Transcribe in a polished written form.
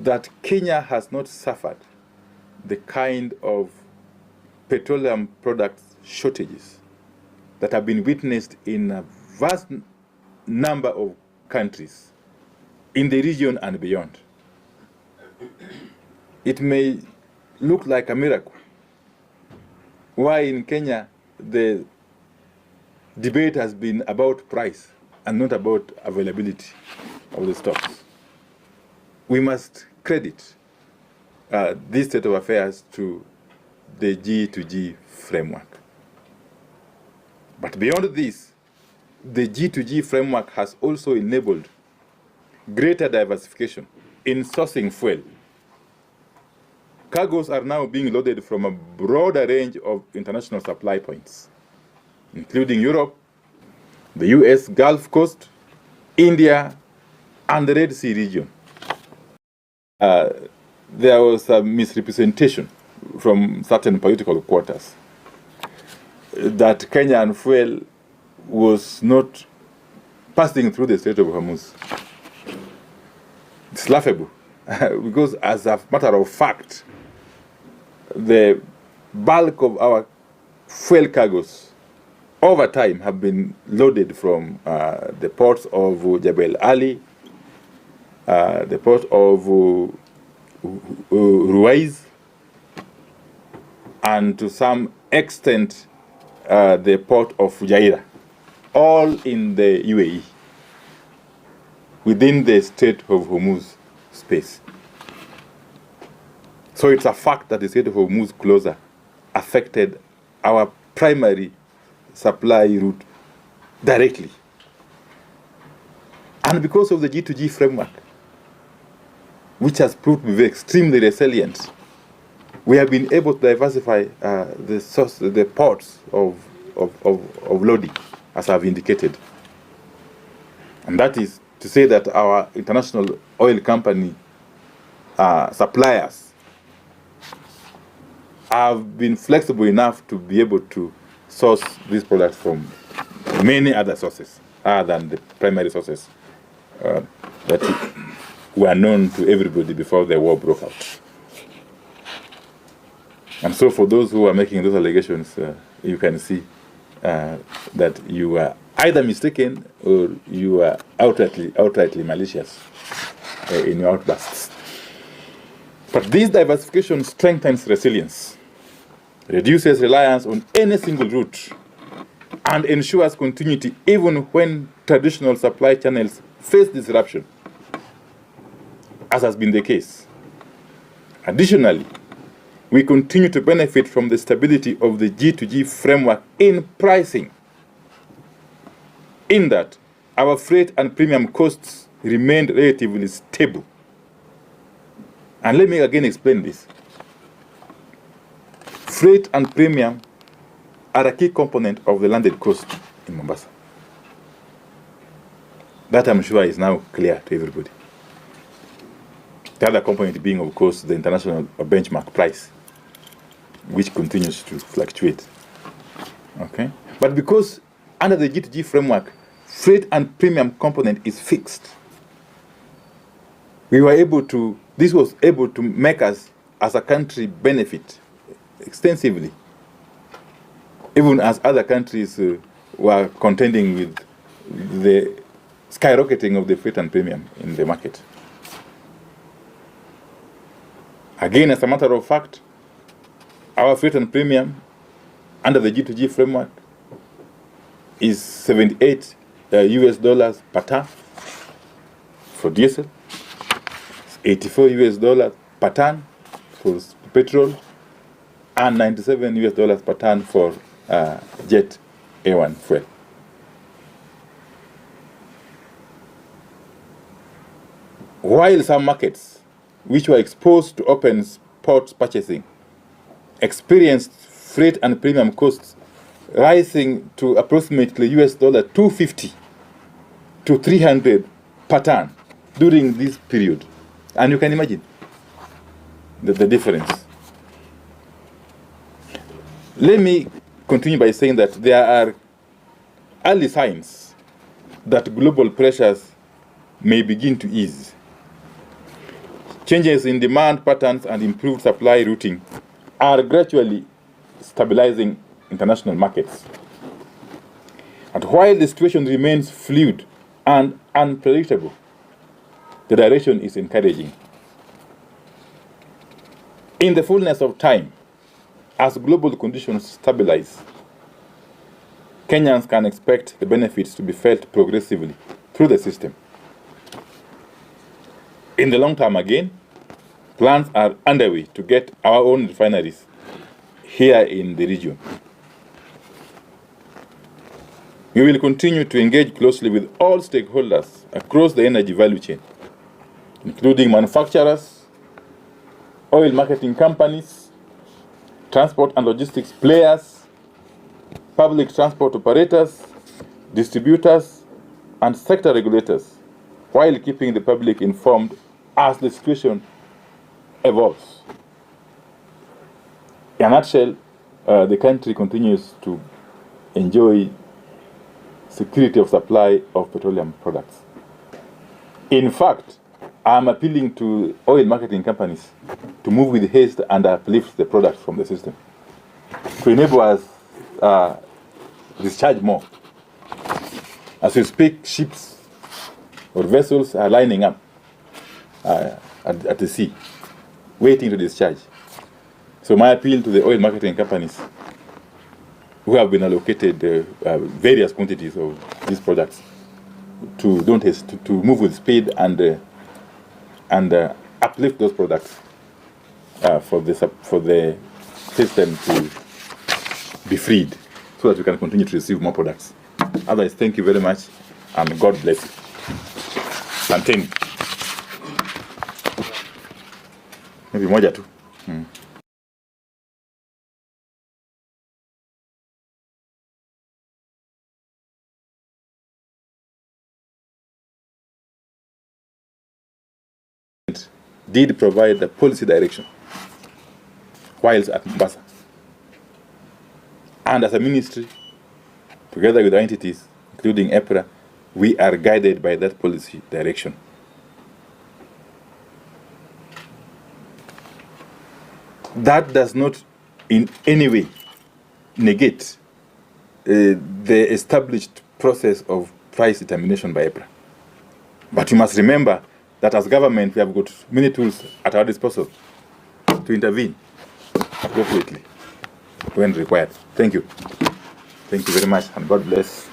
that Kenya has not suffered the kind of petroleum product shortages that have been witnessed in a vast number of countries in the region and beyond. It may look like a miracle. Why in Kenya the debate has been about price and not about availability of the stocks. We must credit this state of affairs to the G2G framework. But beyond this, the G2G framework has also enabled greater diversification in sourcing fuel. Cargoes are now being loaded from a broader range of international supply points, including Europe, the US Gulf Coast, India, and the Red Sea region. There was a misrepresentation from certain political quarters that Kenyan fuel was not passing through the Strait of Hormuz. It's laughable because, as a matter of fact, the bulk of our fuel cargoes over time have been loaded from the ports of Jebel Ali, the port of Ruwais, and to some extent the port of Fujairah, all in the UAE, within the Strait of Hormuz space. So it's a fact that the Strait of Hormuz closure affected our primary supply route directly. And because of the G2G framework, which has proved to be extremely resilient, we have been able to diversify the ports of loading, as I've indicated. And that is to say that our international oil company suppliers have been flexible enough to be able to source these products from many other sources other than the primary sources that were known to everybody before the war broke out. And so for those who are making those allegations, you can see that you are either mistaken or you are outrightly malicious in your outbursts. But this diversification strengthens resilience, reduces reliance on any single route, and ensures continuity even when traditional supply channels face disruption, as has been the case. Additionally, we continue to benefit from the stability of the G2G framework in pricing, in that our freight and premium costs remained relatively stable. And let me again explain this. Freight and premium are a key component of the landed cost in Mombasa. That, I'm sure, is now clear to everybody. The other component being, of course, the international benchmark price, which continues to fluctuate. Okay? But because under the G2G framework, freight and premium component is fixed, we were able to, this was able to make us as a country benefit extensively, even as other countries were contending with the skyrocketing of the freight and premium in the market. Again, as a matter of fact, our freight and premium under the G2G framework is $78 US per ton for diesel, $84 US per ton for petrol, and $97 US per ton for jet A1 fuel. While some markets, which were exposed to open spot purchasing, experienced freight and premium costs rising to approximately US $250 to $300 per ton during this period. And you can imagine the difference. Let me continue by saying that there are early signs that global pressures may begin to ease. Changes in demand patterns and improved supply routing are gradually stabilizing international markets. And while the situation remains fluid and unpredictable, the direction is encouraging. In the fullness of time, as global conditions stabilize, Kenyans can expect the benefits to be felt progressively through the system. In the long term again, plans are underway to get our own refineries here in the region. We will continue to engage closely with all stakeholders across the energy value chain, including manufacturers, oil marketing companies, transport and logistics players, public transport operators, distributors, and sector regulators, while keeping the public informed as the situation evolves. In a nutshell, the country continues to enjoy security of supply of petroleum products. In fact, I'm appealing to oil marketing companies to move with haste and uplift the products from the system to enable us discharge more. As we speak, ships or vessels are lining up at the sea, waiting to discharge. So my appeal to the oil marketing companies who have been allocated various quantities of these products to move with speed and uplift those products for the system to be freed, so that we can continue to receive more products. Otherwise, thank you very much, and God bless you. Plantain. Maybe moja tu. Did provide the policy direction whilst at Mombasa. And as a ministry, together with our entities, including EPRA, we are guided by that policy direction. That does not in any way negate the established process of price determination by EPRA. But you must remember that as government, we have got many tools at our disposal to intervene appropriately when required. Thank you. Thank you very much, and God bless.